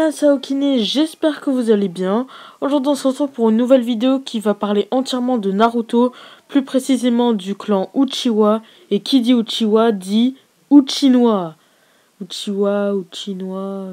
Salut Saokine, j'espère que vous allez bien. Aujourd'hui on se retrouve pour une nouvelle vidéo qui va parler entièrement de Naruto, plus précisément du clan Uchiwa. Et qui dit Uchiwa dit Uchinois. Uchiwa, Uchinois...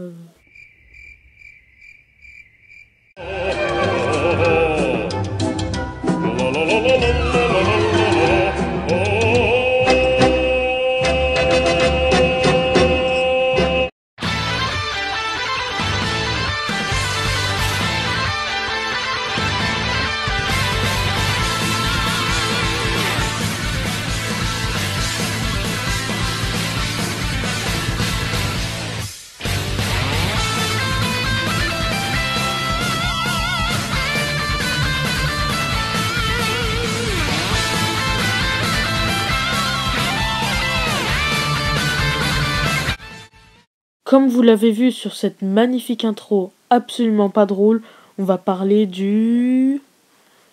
Comme vous l'avez vu sur cette magnifique intro absolument pas drôle, on va parler du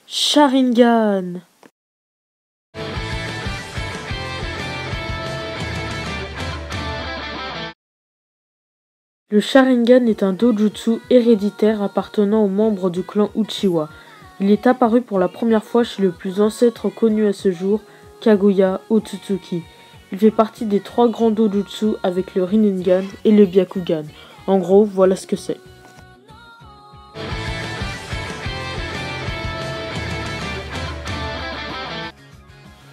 Sharingan. Le Sharingan est un dojutsu héréditaire appartenant aux membres du clan Uchiwa. Il est apparu pour la première fois chez le plus ancêtre connu à ce jour, Kaguya Otsutsuki. Il fait partie des 3 grands dojutsu avec le Rinnegan et le Byakugan. En gros, voilà ce que c'est.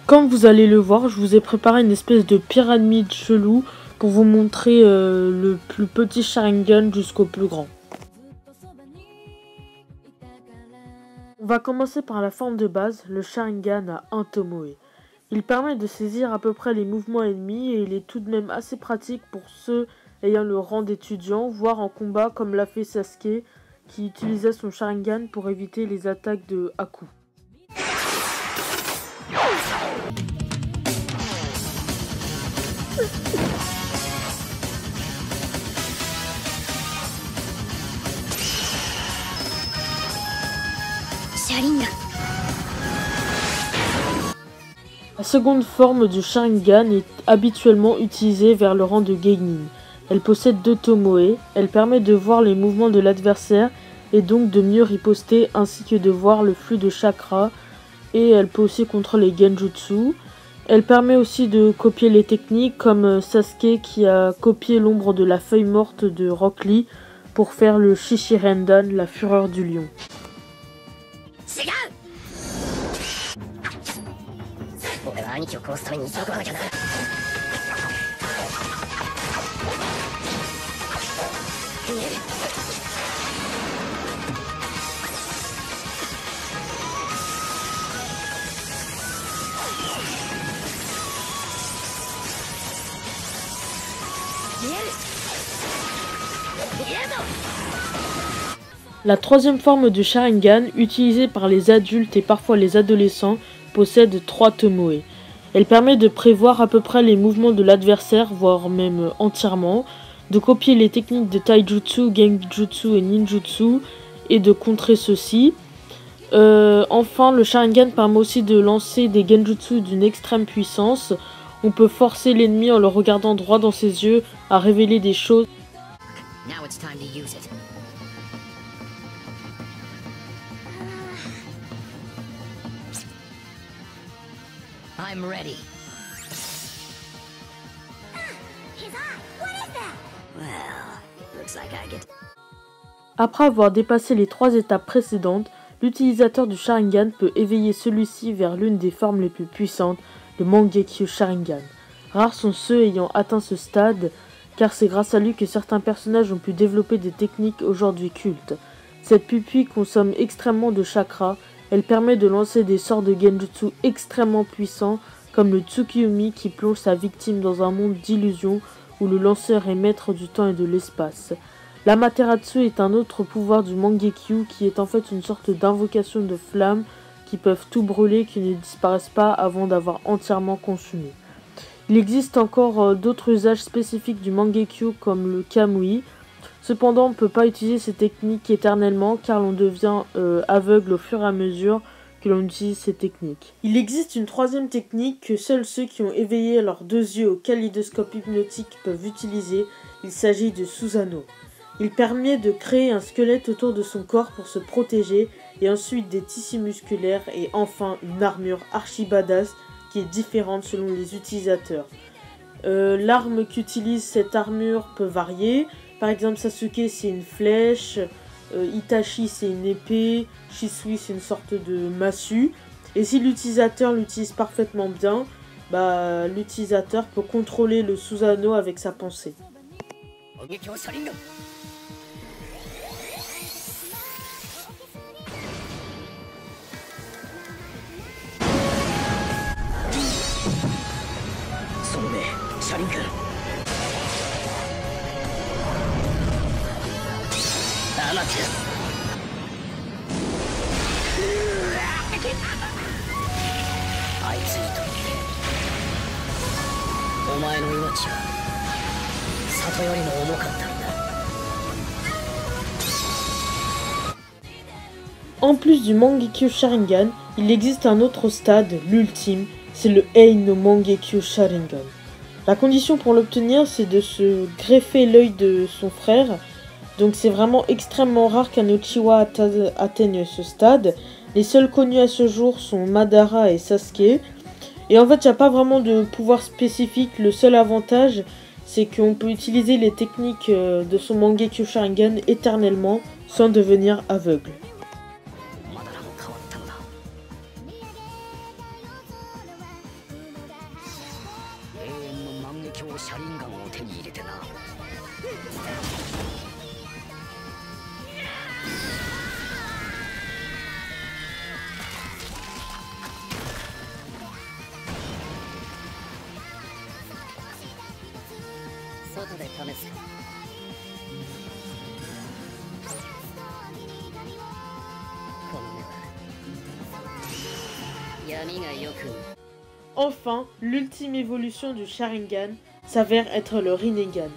Comme vous allez le voir, je vous ai préparé une espèce de pyramide chelou pour vous montrer le plus petit Sharingan jusqu'au plus grand. On va commencer par la forme de base, le Sharingan à 1 Tomoe. Il permet de saisir à peu près les mouvements ennemis et il est tout de même assez pratique pour ceux ayant le rang d'étudiant, voire en combat comme l'a fait Sasuke, qui utilisait son Sharingan pour éviter les attaques de Haku. Sharingan. La seconde forme du Sharingan est habituellement utilisée vers le rang de Genin. Elle possède 2 Tomoe, elle permet de voir les mouvements de l'adversaire et donc de mieux riposter ainsi que de voir le flux de chakra, et elle peut aussi contrôler les Genjutsu. Elle permet aussi de copier les techniques comme Sasuke qui a copié l'ombre de la feuille morte de Rock Lee pour faire le Shishirendan, la fureur du lion. La troisième forme de Sharingan, utilisée par les adultes et parfois les adolescents, possède 3 Tomoe. Elle permet de prévoir à peu près les mouvements de l'adversaire, voire même entièrement, de copier les techniques de Taijutsu, Genjutsu et Ninjutsu, et de contrer ceux-ci. Enfin, le Sharingan permet aussi de lancer des Genjutsu d'une extrême puissance. On peut forcer l'ennemi en le regardant droit dans ses yeux à révéler des choses. Now it's time to use it. I'm ready. His eye! What is that? Well, looks like I get... Après avoir dépassé les 3 étapes précédentes, l'utilisateur du Sharingan peut éveiller celui-ci vers l'une des formes les plus puissantes, le Mangekyo Sharingan. Rares sont ceux ayant atteint ce stade, car c'est grâce à lui que certains personnages ont pu développer des techniques aujourd'hui cultes. Cette pupille consomme extrêmement de chakra, elle permet de lancer des sorts de genjutsu extrêmement puissants, comme le Tsukiyomi qui plonge sa victime dans un monde d'illusions où le lanceur est maître du temps et de l'espace. L'Amaterasu est un autre pouvoir du Mangekyo qui est en fait une sorte d'invocation de flammes qui peuvent tout brûler, qui ne disparaissent pas avant d'avoir entièrement consumé. Il existe encore d'autres usages spécifiques du Mangekyo comme le Kamui. Cependant, on ne peut pas utiliser ces techniques éternellement car l'on devient aveugle au fur et à mesure que l'on utilise ces techniques. Il existe une troisième technique que seuls ceux qui ont éveillé leurs 2 yeux au kaléidoscope hypnotique peuvent utiliser. Il s'agit de Susanoo. Il permet de créer un squelette autour de son corps pour se protéger, et ensuite des tissus musculaires, et enfin une armure archi badass qui est différente selon les utilisateurs. L'arme qu'utilise cette armure peut varier. Par exemple, Sasuke c'est une flèche, Itachi c'est une épée, Shisui c'est une sorte de massue. Et si l'utilisateur l'utilise parfaitement bien, l'utilisateur peut contrôler le Susanoo avec sa pensée. En plus du Mangekyo Sharingan, il existe un autre stade, l'ultime, c'est le Ei no Mangekyo Sharingan. La condition pour l'obtenir, c'est de se greffer l'œil de son frère. Donc c'est vraiment extrêmement rare qu'un Uchiwa atteigne ce stade. Les seuls connus à ce jour sont Madara et Sasuke. Et en fait, il n'y a pas vraiment de pouvoir spécifique. Le seul avantage, c'est qu'on peut utiliser les techniques de son Mangekyo Sharingan éternellement sans devenir aveugle. Enfin, l'ultime évolution du Sharingan s'avère être le Rinnegan.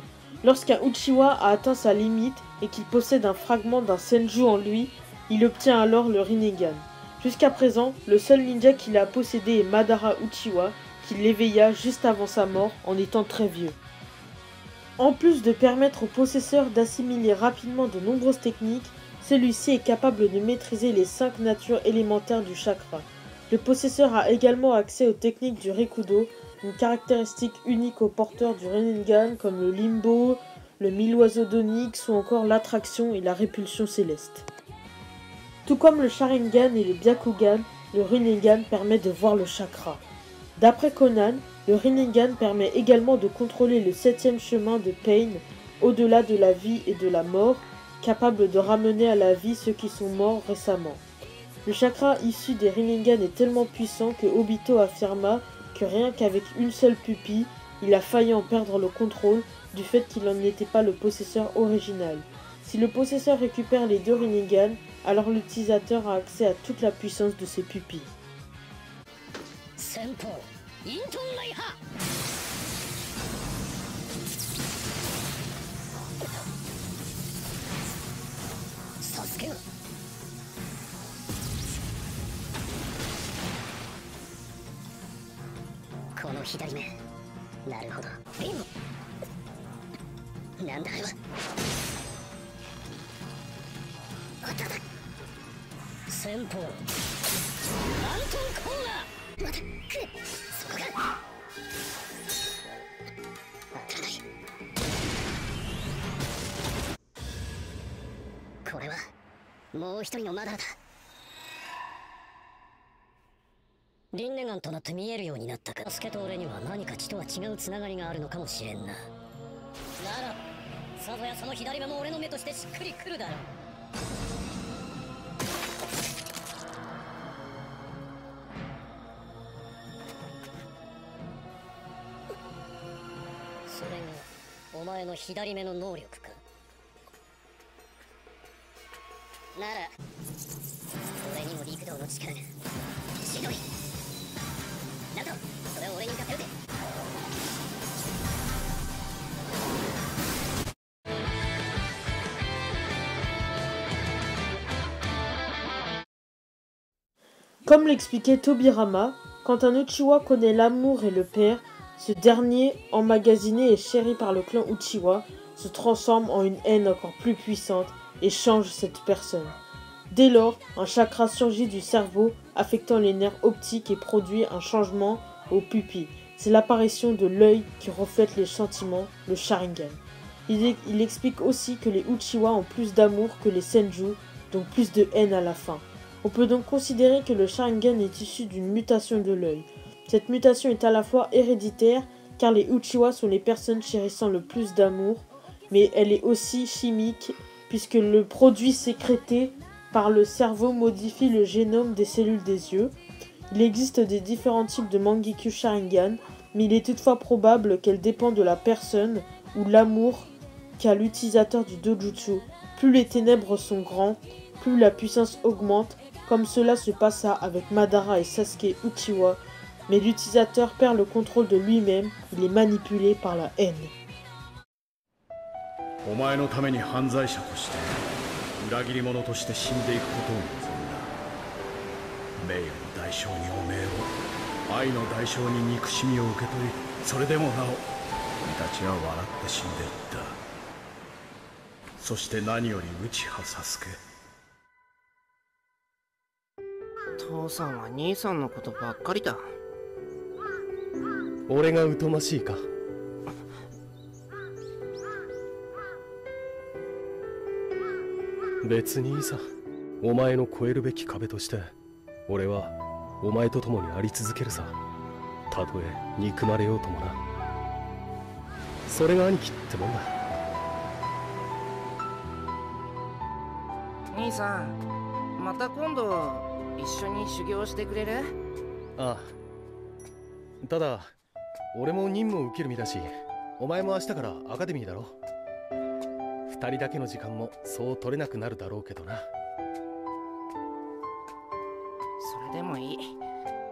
Lorsqu'un Uchiwa a atteint sa limite et qu'il possède un fragment d'un Senju en lui, il obtient alors le Rinnegan. Jusqu'à présent, le seul ninja qui l'a possédé est Madara Uchiwa, qui l'éveilla juste avant sa mort en étant très vieux. En plus de permettre au possesseur d'assimiler rapidement de nombreuses techniques, celui-ci est capable de maîtriser les 5 natures élémentaires du chakra. Le possesseur a également accès aux techniques du Rikudo, une caractéristique unique aux porteurs du Rinnegan comme le Limbo, le mille oiseaux d'Onyx ou encore l'attraction et la répulsion céleste. Tout comme le Sharingan et le Byakugan, le Rinnegan permet de voir le chakra. D'après Conan, le Rinnegan permet également de contrôler le 7e chemin de Pain, au-delà de la vie et de la mort, capable de ramener à la vie ceux qui sont morts récemment. Le chakra issu des Rinnegan est tellement puissant que Obito affirma que rien qu'avec une seule pupille, il a failli en perdre le contrôle du fait qu'il n'en était pas le possesseur original. Si le possesseur récupère les 2 Rinnegan, alors l'utilisateur a accès à toute la puissance de ses pupilles.リンネガンとなって見えるようになったか。スケと俺には何か血とは違うつながりがあるのかもしれんな。ならさぞやその左目も俺の目としてしっくりくるだろう。それがお前の左目の能力か。なら俺にも陸道の力がしどい。なんとそれを俺に勝てるで。Comme l'expliquait Tobirama, quand un Uchiwa connaît l'amour et le père, ce dernier, emmagasiné et chéri par le clan Uchiwa, se transforme en une haine encore plus puissante et change cette personne. Dès lors, un chakra surgit du cerveau, affectant les nerfs optiques et produit un changement aux pupilles. C'est l'apparition de l'œil qui reflète les sentiments, le Sharingan. Il explique aussi que les Uchiwa ont plus d'amour que les Senju, donc plus de haine à la fin. On peut donc considérer que le Sharingan est issu d'une mutation de l'œil. Cette mutation est à la fois héréditaire, car les Uchiwa sont les personnes chérissant le plus d'amour, mais elle est aussi chimique, puisque le produit sécrété par le cerveau modifie le génome des cellules des yeux. Il existe des différents types de Mangekyo Sharingan, mais il est toutefois probable qu'elle dépend de la personne ou l'amour qu'a l'utilisateur du dojutsu. Plus les ténèbres sont grands, plus la puissance augmente, comme cela se passa avec Madara et Sasuke Uchiwa, mais l'utilisateur perd le contrôle de lui-même, il est manipulé par la haine. お前のために犯罪者として裏切り者として死んでいくことを望んだ。名誉の代償におめえを、愛の代償に憎しみを受け取り、それでもなお君たちは笑って死んでいった。そして何より内葉サスケ。父さんは兄さんのことばっかりだ。俺が疎ましいか。別にいいさ。お前の越えるべき壁として俺はお前と共にあり続けるさ。たとえ憎まれようともな。それが兄貴ってもんだ。兄さん、また今度一緒に修行してくれる？ああ。ただ俺も任務を受ける身だし、お前も明日からアカデミーだろ。二人だけの時間もそう取れなくなるだろうけどな。それでもいい。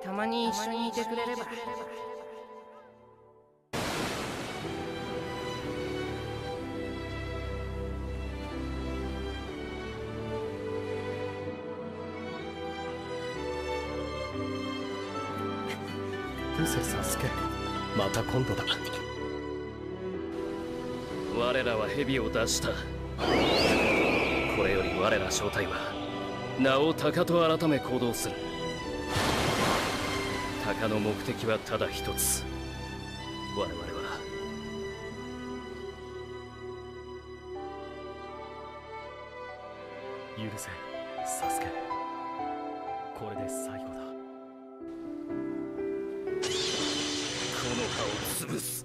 たまに一緒にいてくれれば。トゥセサスケ、また今度だ。我らは蛇を出した。これより我ら正体は名を鷹と改め行動する。鷹の目的はただ一つ。我々は許せサスケ、これで最後だ。この葉を潰す。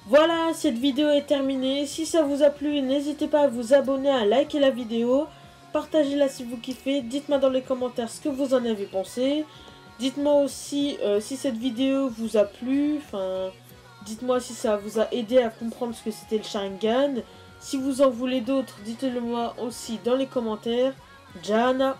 Voilà, cette vidéo est terminée. Si ça vous a plu, n'hésitez pas à vous abonner, à liker la vidéo, partagez-la si vous kiffez, dites-moi dans les commentaires ce que vous en avez pensé. Dites-moi aussi si cette vidéo vous a plu, dites-moi si ça vous a aidé à comprendre ce que c'était le Sharingan. Si vous en voulez d'autres, dites-le moi aussi dans les commentaires. Jana.